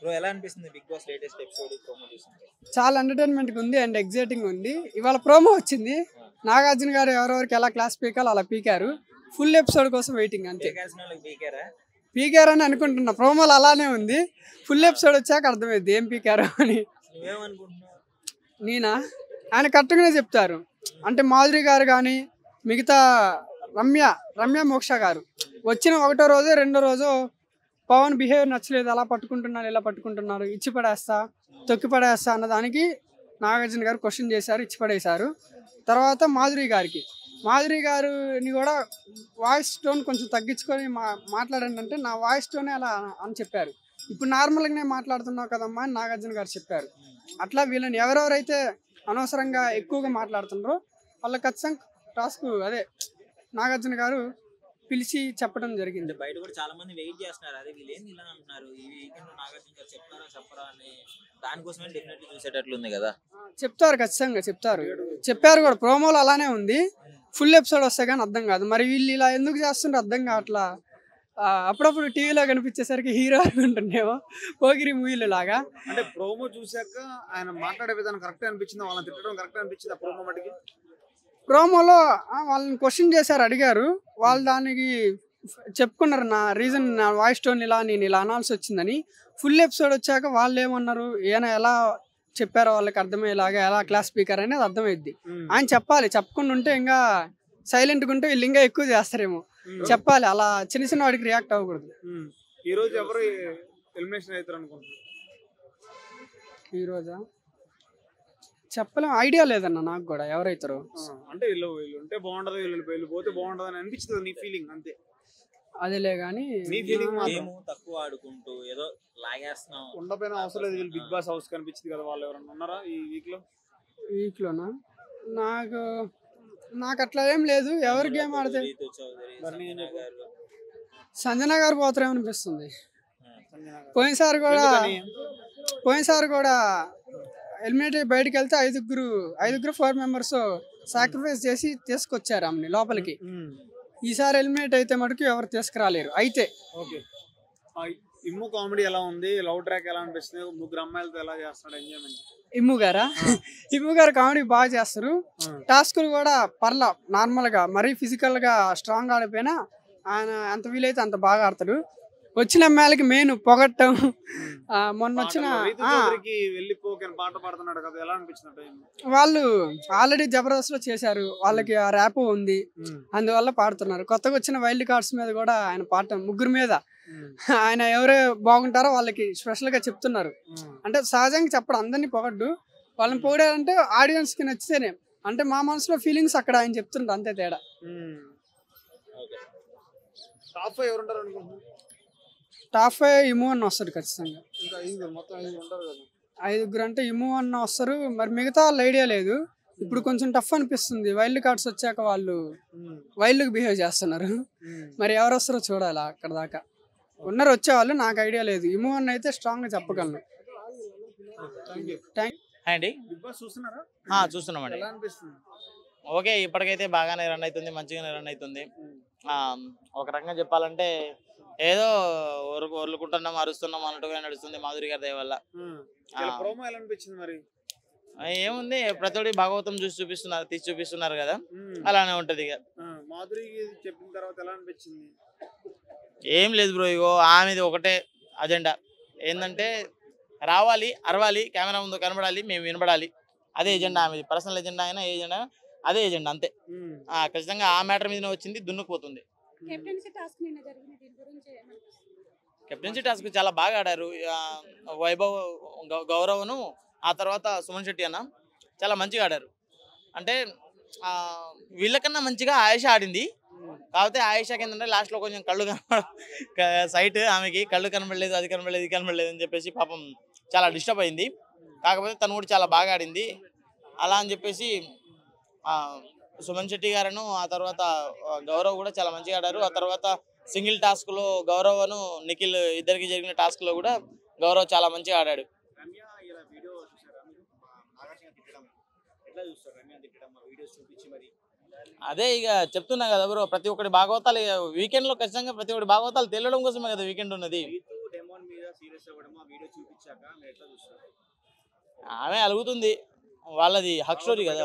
Bro ఎలా అనిపిస్తుంది Bigg Boss latest episode promo చూస్తుంటే? చాలా ఎంటర్టైన్మెంట్ ఉంది అండ్ ఎగ్జైటింగ్ ఉంది. ఇవాళ ప్రోమో వచ్చింది. నాగార్జున గారు ఎవరెవరికి ఎలా క్లాస్ పీకాలో అలా పీకారు. ఫుల్ ఎపిసోడ్ కోసం వెయిటింగ్ అంతే. పీకాల్సిన వాళ్ళకి పీకారా? పీకారని అనుకుంటున్నా. ప్రోమోలు అలానే ఉంది. ఫుల్ ఎపిసోడ్ వచ్చాక అర్థమైంది ఏం పీకారు అని. నువ్వేమనుకుంటున్నావు? నేనా ఆయన కరెక్ట్గానే చెప్తారు. అంటే మాధురి గారు కానీ మిగతా రమ్య మోక్ష గారు వచ్చిన ఒకటో రోజు రెండో రోజు పవన్ బిహేవియర్ నచ్చలేదు, అలా పట్టుకుంటున్నారు ఇలా పట్టుకుంటున్నారు, ఇచ్చి పడేస్తా తొక్కి పడేస్తా అన్న దానికి నాగార్జున గారు క్వశ్చన్ చేశారు, ఇచ్చి పడేశారు. తర్వాత మాధురి గారిని కూడా వాయిస్ టోన్ కొంచెం తగ్గించుకొని మాట్లాడండి అంటే నా వాయిస్ టోనే అలా అని చెప్పారు. ఇప్పుడు నార్మల్గానే మాట్లాడుతున్నావు కదమ్మా అని నాగార్జున గారు చెప్పారు. అట్లా వీళ్ళని ఎవరెవరైతే అనవసరంగా ఎక్కువగా మాట్లాడుతున్నారో వాళ్ళకి ఖచ్చితంగా టాస్క్ అదే నాగార్జున గారు పిలిచి చెప్పడం జరిగింది. బయట కూడా చాలా మంది వెయిట్ చేస్తున్నారు, అదే వీళ్ళు ఏంది ఇలా అంటున్నారు, ఈ వీకెండ్ నాగార్జున గారు చెప్తారా చెప్పరా అని. దానికోసమే డెఫినెట్లీ చూసేటట్లుంది కదా. చెప్తారు, ఖచ్చితంగా చెప్పారు కూడా. ప్రోమోలో అలానే ఉంది. ఫుల్ ఎపిసోడ్ వస్తే కానీ అర్థం కాదు. మరి వీళ్ళు ఇలా ఎందుకు చేస్తుంటే అర్థం కావట్లా. అప్పుడప్పుడు టీవీలో కనిపించేసరికి హీరో అనుకుంటుండేమో పోగిరి మూవీలు లాగా. అంటే ప్రోమో చూసాక ఆయన మాట్లాడే విధానం కరెక్ట్ అనిపించింది, వాళ్ళని తిట్టడం కరెక్ట్ అనిపించింది. ప్రోమో మటుకి ప్రోమోలో వాళ్ళని క్వశ్చన్ చేశారు, అడిగారు. వాళ్ళు దానికి చెప్పుకున్నారు, నా రీజన్ నా వాయిస్ టోన్ ఇలా నేను ఇలా అనాల్సి వచ్చిందని. ఫుల్ ఎపిసోడ్ వచ్చాక వాళ్ళు ఏమన్నారు, ఈయన ఎలా చెప్పారో వాళ్ళకి అర్థమయ్యేలాగా ఎలా క్లాస్ స్పీకర్ అనేది అర్థమైద్ది. ఆయన చెప్పాలి. చెప్పకుండా ఉంటే ఇంకా సైలెంట్గా ఉంటే వీళ్ళు ఇంకా ఎక్కువ చేస్తారేమో. చెప్పాలి, అలా చిన్న చిన్న వాడికి రియాక్ట్ అవ్వకూడదు. ఈ రోజు ఎవరు ఎలిమినేషన్ అవుతారు అనుకుంటున్నారు? ఈరోజా చెప్పలేం, ఐడియా లేదన్న నాకు కూడా ఎవరైతారో. అంటే వీళ్ళు ఉంటే బాగుండదు, వీళ్ళు పోతే బాగుండదు అని అనిపించింది నీ ఫీలింగ్ అంతే. అదేలే కానీ నీ ఫీలింగ్ తక్కువ ఆడుకుంటూ ఏదో లాగేస్తున్నాం ఉండపోయినా అవసరం లేదు. వీళ్ళు బిగ్ బాస్ హౌస్ కనిపించింది కదా, వాళ్ళు ఎవరన్నా ఉన్నారా ఈ వీక్లోనా? నాకు అట్లా ఏం లేదు. ఎవరు గేమ్ ఆడితే సంజన గారు పోతారేమో అనిపిస్తుంది. పోయినసారి కూడా ఎలిమినేట్ బయటకు వెళ్తే ఐదుగురు 4 మెంబర్స్ సాక్రిఫైస్ చేసి తీసుకొచ్చారు ఆమెని లోపలికి. ఈసారి ఎలిమినేట్ అయితే మటుకు ఎవరు తీసుకురాలేరు. అయితే ఓకే, ఇమ్ము కామెడీ ఎలా ఉంది, లవ్ ట్రాక్ ఎలా అనిపిస్తుంది, ముగ్గురు అమ్మాయిలతో ఎలా చేస్తున్నాడు ఎంజాయ్మెంట్? ఇమ్ము గారు కామెడీ బాగా చేస్తారు. టాస్కులు కూడా పర్లా నార్మల్ గా, మరీ ఫిజికల్ గా స్ట్రాంగ్ ఆడిపోయినా ఆయన ఎంత వీలైతే అంత బాగా ఆడతాడు. వచ్చిన అమ్మాయిలకి మెయిన్ పొగట్టం. మొన్న వచ్చిన పాట పాడుతున్నాడు కదా, ఎలా అనిపించింది? వాళ్ళు ఆల్రెడీ జబర్దస్త్ లో చేశారు, వాళ్ళకి ఆ ర్యాప్ ఉంది, అందువల్ల పాడుతున్నారు. కొత్తగా వచ్చిన వైల్డ్ కార్డ్స్ మీద కూడా ఆయన పాడటం, ముగ్గురు మీద ఆయన ఎవరే బాగుంటారో వాళ్ళకి స్పెషల్ గా చెప్తున్నారు. అంటే సహజంగా చెప్పడం, అందరినీ పొగడ్డు, వాళ్ళని పొగిడారంటే ఆడియన్స్ కి నచ్చితేనే. అంటే మా మనసులో ఫీలింగ్స్ అక్కడ ఆయన చెప్తుంటారు, అంతే తేడా. టాప్ 5 ఇము అన్న వస్తాడు ఖచ్చితంగా. ఐదుగురు అంటే ఇము అన్న వస్తారు. మరి మిగతా వాళ్ళు ఐడియా లేదు. ఇప్పుడు కొంచెం టఫ్ అనిపిస్తుంది. వైల్డ్ కార్డ్స్ వచ్చాక వాళ్ళు వైల్డ్కి బిహేవ్ చేస్తున్నారు. మరి ఎవరు వస్తారో చూడాలి. అక్కడ దాకా ఉన్నారు వచ్చేవాళ్ళు, నాకు ఐడియా లేదు. ఇము అన్న అయితే స్ట్రాంగ్ గా చెప్పగలను. చూస్తున్నామండి. ఓకే, ఇప్పటికైతే బాగానే రన్ అవుతుంది, మంచిగానే రన్ అవుతుంది. ఒక రకంగా చెప్పాలంటే ఏదో ఒరుకుంటున్నాం, అరుస్తున్నాం అన్నట్టుగా నడుస్తుంది మాధురి గారి దయ వల్ల. ఏముంది, ప్రతి భాగవతం తీసి చూపిస్తున్నారు కదా, అలానే ఉంటది. ఇక మాధురి చెప్పిన తర్వాత ఎలా అనిపించింది? ఏం లేదు బ్రో, ఇగో ఆమెది ఒకటే అజెండా ఏంటంటే రావాలి, అరవాలి, కెమెరా ముందు కనబడాలి, మేము వినబడాలి. అదే ఎజెండా ఆమెది. పర్సనల్ ఎజెండా అయినా ఏ ఎజెండా అదే ఎజెండా అంతే. ఖచ్చితంగా ఆ మ్యాటర్ మీదనే వచ్చింది, దున్నుకుపోతుంది. కెప్టెన్సీ టాస్క్ చాలా బాగా ఆడారు. వైభవ్, గౌరవ్ను, ఆ తర్వాత సుమన్ శెట్టి అన్న చాలా మంచిగా ఆడారు. అంటే వీళ్ళకన్నా మంచిగా ఆయేషా ఆడింది. కాకపోతే ఆయేషాకి ఏంటంటే లాస్ట్లో కొంచెం కళ్ళు సైట్, ఆమెకి కళ్ళు కనబడలేదు, అది కనబడలేదు, ఇది కనబడలేదు అని చెప్పేసి పాపం చాలా డిస్టర్బ్ అయింది. కాకపోతే తను కూడా చాలా బాగా ఆడింది. అలా అని చెప్పేసి సుమన్ శెట్టి గారును, ఆ తర్వాత గౌరవ్ కూడా చాలా మంచిగా ఆడారు. ఆ తర్వాత సింగిల్ టాస్క్లో గౌరవ్ను నిఖిల్ ఇద్దరికి జరిగిన టాస్క్లో కూడా గౌరవ్ చాలా మంచిగా ఆడాడు. అదే ఇక చెప్తున్నా కదా బ్రో, ప్రతి ఒక్కటి భాగవతాలు వీకెండ్ లో ఖచ్చితంగా ప్రతి ఒక్కటి భాగవతాలు తెలియడం కోసమే కదా వీకెండ్ ఉన్నది. మీద సీరియస్ అవ్వడం ఆ వీడియో చూపించాక మీరు ఎట్లా చూస్తారు? ఆమె అలుగుతుంది, వాళ్ళది హక్ స్టోరీ కదా.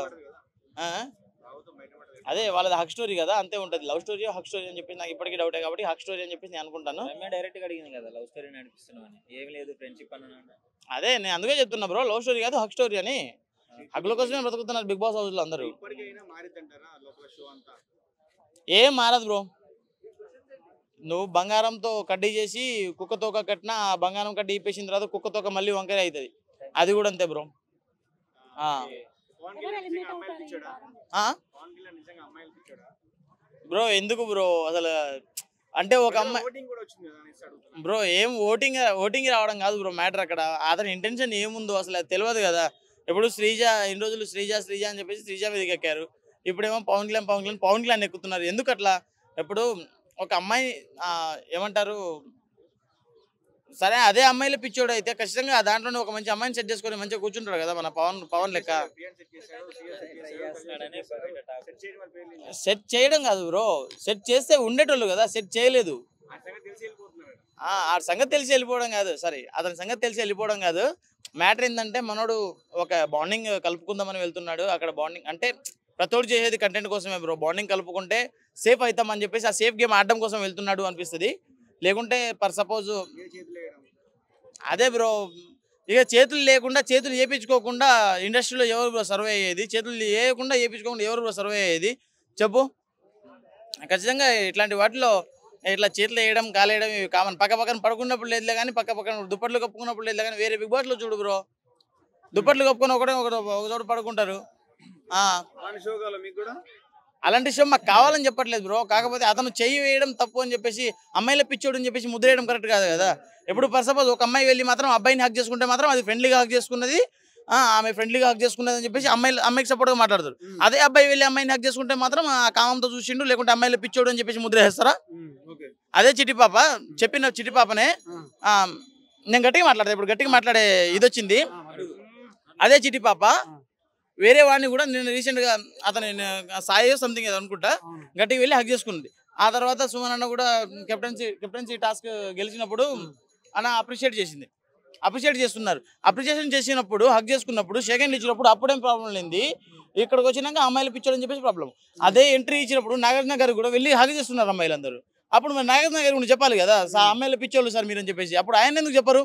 అదే వాళ్ళది హక్ స్టోరీ కదా, అంతే ఉంటుంది. లవ్ స్టోరీ హక్ స్టోరీ అని చెప్పి నాకు ఇప్పటికీ డౌటే కాబట్టి హక్ స్టోరీ అని చెప్పి నేను అనుకుంటాను. డైరెక్ట్ గా అడిగింది కదా లవ్ స్టోరీ నడిపిస్తున్నావు అని, ఏమి లేదు ఫ్రెండ్షిప్ అన్న. అదే నేను అందుకే చెప్తున్నా బ్రో, లవ్ స్టోరీ కాదు హక్ స్టోరీ అని. హక్కుల కోసమే బ్రతుకుతున్నారు బిగ్ బాస్ హౌస్ లో అందరూ. ఏం మారదు బ్రో. నువ్వు బంగారంతో కడ్డీ చేసి కుక్కతోక కట్టినా ఆ బంగారం కడ్డీ ఇప్పేసిన తర్వాత కుక్కతోక మళ్ళీ వంకర అవుతుంది. అది కూడా అంతే బ్రో. బ్రో ఎందుకు బ్రో అసలు, అంటే ఒక అమ్మాయి బ్రో ఏం ఓటింగ్ రావడం కాదు బ్రో మ్యాటర్. అక్కడ అతని ఇంటెన్షన్ ఏముందో అసలు అది తెలియదు కదా. ఎప్పుడు శ్రీజ ఇన్ని రోజులు శ్రీజ అని చెప్పేసి శ్రీజ మీదకి ఎక్కారు, ఇప్పుడేమో పవన్ కళ్యాణ్ ఎక్కుతున్నారు. ఎందుకు అట్లా? ఎప్పుడు ఒక అమ్మాయి ఏమంటారు, సరే అదే అమ్మాయిలో పిచ్చోడు అయితే ఖచ్చితంగా దాంట్లోనే ఒక మంచి అమ్మాయిని సెట్ చేసుకొని మంచిగా కూర్చుంటాడు కదా మన పవన్ లెక్క. సెట్ చేయడం కాదు బ్రో, సెట్ చేస్తే ఉండేటోళ్ళు కదా, సెట్ చేయలేదు. ఆ సంగతి తెలిసి వెళ్ళిపోవడం కాదు, సరే అతని సంగతి తెలిసి వెళ్ళిపోవడం కాదు. మ్యాటర్ ఏంటంటే మనోడు ఒక బాండింగ్ కలుపుకుందామని వెళ్తున్నాడు. అక్కడ బాండింగ్ అంటే ప్రతోడు చేసేది కంటెంట్ కోసమే బ్రో. బాండింగ్ కలుపుకుంటే సేఫ్ అవుతామని చెప్పేసి ఆ సేఫ్ గేమ్ ఆడడం కోసం వెళ్తున్నాడు అనిపిస్తుంది. లేకుంటే ఫర్ సపోజ్ అదే బ్రో, ఇక చేతులు లేకుండా చేతులు వేయించుకోకుండా ఇండస్ట్రీలో ఎవరు బ్రో సర్వే అయ్యేది? చేతులు వేయకుండా వేయించుకోకుండా ఎవరు బ్రో సర్వే అయ్యేది చెప్పు? ఖచ్చితంగా ఇట్లాంటి వాటిలో ఇట్లా చేతులు వేయడం కాలేయడం ఇవి కామన్. పక్కన పడుకున్నప్పుడు లేదులే కానీ, పక్కన దుప్పట్లు కప్పుకున్నప్పుడు లేదులే కానీ, వేరే బిగ్ బాస్లో చూడు బ్రో దుప్పట్లు కప్పుకొని ఒక చోట పడుకుంటారు. అలాంటి షో మాకు కావాలని చెప్పట్లేదు బ్రో. కాకపోతే అతను చెయ్యి వేయడం తప్పు అని చెప్పేసి అమ్మాయిల పిచ్చోడు అని చెప్పేసి ముద్ర వేయడం కరెక్ట్ కాదు కదా. ఎప్పుడు ఫర్ సపోజ్ ఒక అమ్మాయి వెళ్ళి మాత్రం అబ్బాయిని హక్ చేసుకుంటే మాత్రం అది ఫ్రెండ్లీగా హక్ చేసుకున్నది, ఆమె ఫ్రెండ్లీగా హక్ చేసుకున్నది అని చెప్పేసి అమ్మాయికి సపోర్ట్గా మాట్లాడతారు. అదే అబ్బాయి వెళ్ళి అమ్మాయిని హక్ చేసుకుంటే మాత్రం ఆ కామంతో చూసిండు, లేకుంటే అమ్మాయిల పిచ్చోడు అని చెప్పేసి ముద్ర వేస్తారా? అదే చిట్టి పాప చెప్పిన చిట్టి పాపనే నేను గట్టిగా మాట్లాడతా, ఇప్పుడు గట్టిగా మాట్లాడే ఇది వచ్చింది. అదే చిట్టి పాప వేరే వాడిని కూడా నేను రీసెంట్గా అతని సాయో సంథింగ్ ఏదో అనుకుంటా గట్టిగా వెళ్ళి హక్ చేసుకుంది. ఆ తర్వాత సుమన్ అన్న కూడా కెప్టెన్సీ టాస్క్ గెలిచినప్పుడు అన్న అప్రిషియేట్ చేస్తున్నారు. అప్రిషియేషన్ చేసినప్పుడు హక్ చేసుకున్నప్పుడు సెకండ్ ఇచ్చినప్పుడు అప్పుడేం ప్రాబ్లం లేదు. ఇక్కడికి వచ్చినాక అమ్మాయిలు పిచ్చోడని చెప్పేసి ప్రాబ్లం. అదే ఎంట్రీ ఇచ్చినప్పుడు నాగార్జున గారు కూడా వెళ్ళి హక్ చేస్తున్నారు అమ్మాయిలందరూ. అప్పుడు మరి నాగార్జున గారు కూడా చెప్పాలి కదా, అమ్మాయిల పిచ్చోళ్ళు సార్ మీరు అని చెప్పేసి. అప్పుడు ఆయన ఎందుకు చెప్పరు?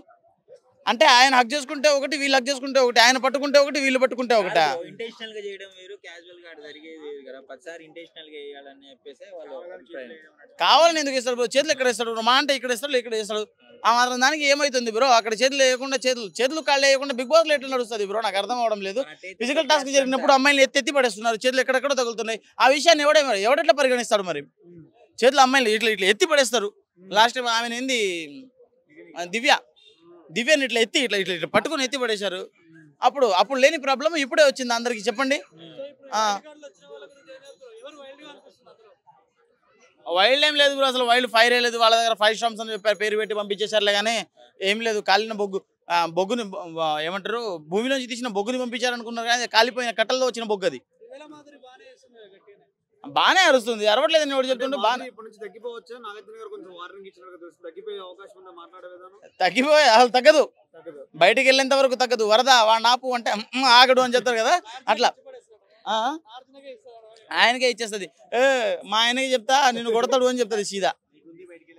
అంటే ఆయన హక్ చేసుకుంటే ఒకటి, వీళ్ళు హక్ చేసుకుంటే ఒకటి, ఆయన పట్టుకుంటే ఒకటి, వీళ్ళు పట్టుకుంటే ఒకట. ఇంటెన్షనల్ గా చేయడం వేరు, క్యాజువల్ గా జరిగేది కదా. ప్రతిసారి ఇంటెన్షనల్ గా చేయాలని చెప్పేసి వాళ్ళు కావాలని ఎందుకు ఇస్తాడు బ్రో? చేతులు ఎక్కడ ఇస్తాడు? మా అంటే ఇక్కడ ఇస్తాడు, ఇక్కడ ఇస్తాడు. ఆ మాత్రం దానికి ఏమైతుంది బ్రో? అక్కడ చేతులు వేయకుండా చేతులు కాళ్ళు వేయకుండా బిగ్ బాస్ లో ఎట్లా నడుస్తుంది బ్రో? నాకు అర్థం అవడం లేదు. ఫిజికల్ టాస్క్ జరిగినప్పుడు అమ్మాయిలు ఎత్తి పడేస్తున్నారు, చేతులు ఎక్కడెక్కడ తగులుతున్నాయి. ఆ విషయాన్ని ఎవడెట్లా పరిగణిస్తాడు మరి? చేతులు అమ్మాయిలు ఇట్లా ఎత్తి పడేస్తారు. లాస్ట్ టైం ఆమె ఏంది దివ్యని ఇట్లా ఇట్లా పట్టుకుని ఎత్తి పడేశారు. అప్పుడు లేని ప్రాబ్లం ఇప్పుడే వచ్చింది అందరికి చెప్పండి. వైల్డ్ ఏం లేదు బ్రో, అసలు వైల్డ్ ఫైర్ లేదు. వాళ్ళ దగ్గర 5 స్టార్స్ అని చెప్పారు, పేరు పెట్టి పంపించేశారులే కానీ ఏం లేదు. కాలిన బొగ్గుని ఏమంటారు, భూమిలోంచి తీసిన బొగ్గుని పంపించారనుకున్నారు కానీ కాలిపోయిన కట్టల్లో వచ్చిన బొగ్గు. అది బానే అరుస్తుంది, అరవట్లేదని ఎవరు చెప్తుండే. బాగా తగ్గిపోయి అసలు తగ్గదు, బయటికి వెళ్ళేంత వరకు తగ్గదు. వరద వాడు ఆపు అంటే ఆగడు అని చెప్తారు కదా, అట్లా ఆయనకే ఇచ్చేస్తుంది. మా ఆయనకి చెప్తా నిన్ను కొడతాడు అని చెప్తుంది సీదా.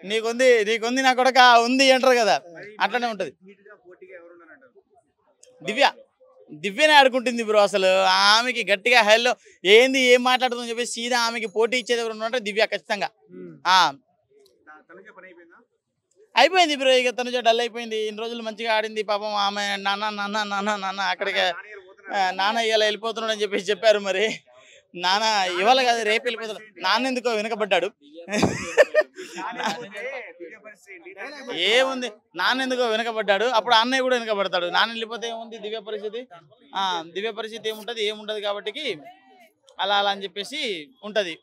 నీకుంది నా కొడక ఉంది అంటారు కదా, అట్లనే ఉంటది. దివ్యనే ఆడుకుంటుంది బ్రో. అసలు ఆమెకి గట్టిగా హెల్లో ఏం మాట్లాడుతుందని చెప్పేసి సీదా ఆమెకి పోటీ ఇచ్చేది ఎవరు అంటే దివ్య ఖచ్చితంగా. అయిపోయింది బ్రో, ఇక తనుజ డల్ అయిపోయింది. ఇన్ని రోజులు మంచిగా ఆడింది పాపం. ఆమె నాన్న అక్కడికి నాన్న ఇవాళ వెళ్ళిపోతున్నాడు అని చెప్పేసి చెప్పారు. మరి నాన్న ఇవాళ కాదు రేపు వెళ్ళిపోతున్నాడు. నాన్న ఎందుకో వెనకబడ్డాడు. ఏముంది, నాన్న ఎందుకో వెనకబడ్డాడు. అప్పుడు అన్నయ్య కూడా వెనకబడతాడు. నాన్న వెళ్ళిపోతే ఏముంది దివ్య పరిస్థితి ఏముంటది కాబట్టి అలా అని చెప్పేసి ఉంటది.